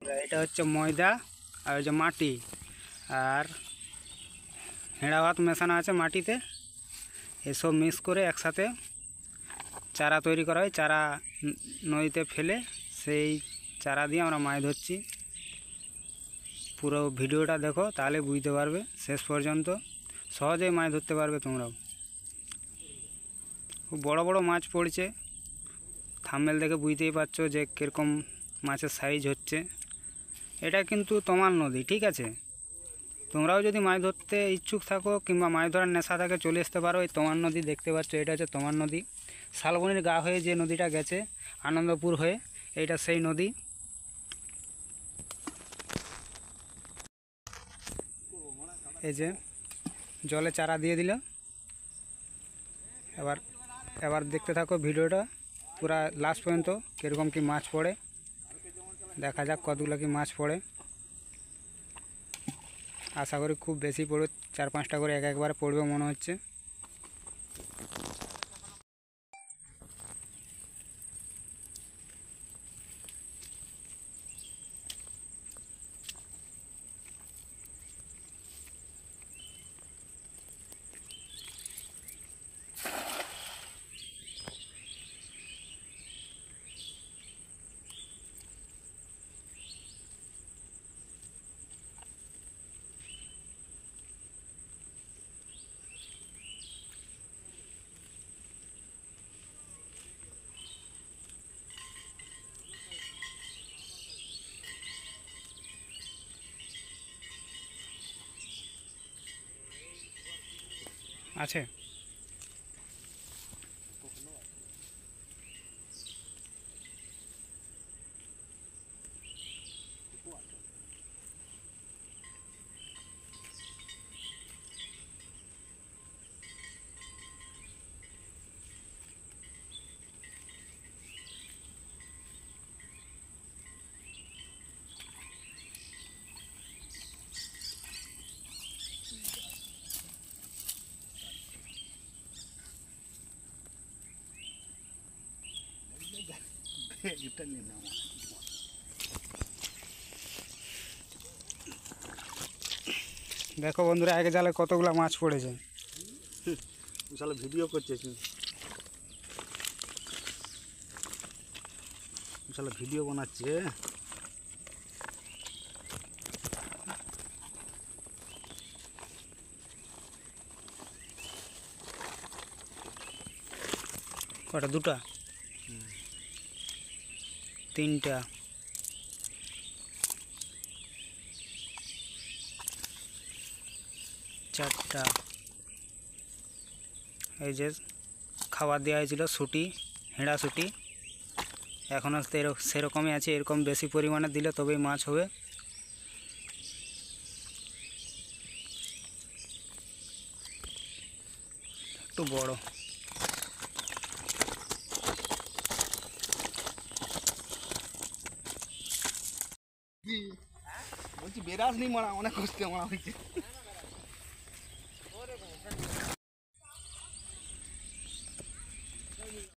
এটা হচ্ছে ময়দা আর হচ্ছে মাটি আর হেঁড়া ভাত মেশানো আছে মাটিতে। এসব মিক্স করে একসাথে চারা তৈরি করা হয়। চারা নদীতে ফেলে সেই চারা দিয়ে আমরা মাছ ধরছি। পুরো ভিডিওটা দেখো, তাহলে বুঝতে পারবে। শেষ পর্যন্ত সহজেই মাছ ধরতে পারবে তোমরাও। খুব বড় বড় মাছ পড়ছে, থাম্বনেল দেখে বুঝতেই পারছো যে কীরকম মাছের সাইজ হচ্ছে। এটা কিন্তু তোমার নদী, ঠিক আছে? তোমরাও যদি মাছ ধরতে ইচ্ছুক থাকো কিংবা মাছ ধরার নেশা থাকে, চলে আসতে পারো। এই তোমার নদী দেখতে পাচ্ছ, এটা হচ্ছে তোমার নদী। শালবনির গা হয়ে যে নদীটা গেছে আনন্দপুর হয়ে, এইটা সেই নদী। এই যে জলে চারা দিয়ে দিল। এবার দেখতে থাকো ভিডিওটা পুরা লাস্ট পর্যন্ত, কীরকম কি মাছ পড়ে। দেখা যাক কতগুলো কি মাছ পড়ে। আশা করি খুব বেশি পড়বে, 4-5টা করে একবারে পড়বে মনে হচ্ছে। আছে দেখো বন্ধুরা, আগে জালে কতগুলো মাছ পড়েছে। ভিডিও করছে, ভিডিও বানাচ্ছে। কটা? দুটা, তিনটা, চারটা। এই যে খাবার দেওয়া হয়েছিল শুটি, হেঁড়া শুটি, এখনও সেরকমই আছে। এরকম বেশি পরিমাণে দিলে তবেই মাছ হবে। একটু বড়। বলছি বেরাস নেই মারা, অনেক কষ্টে মারা হয়েছে।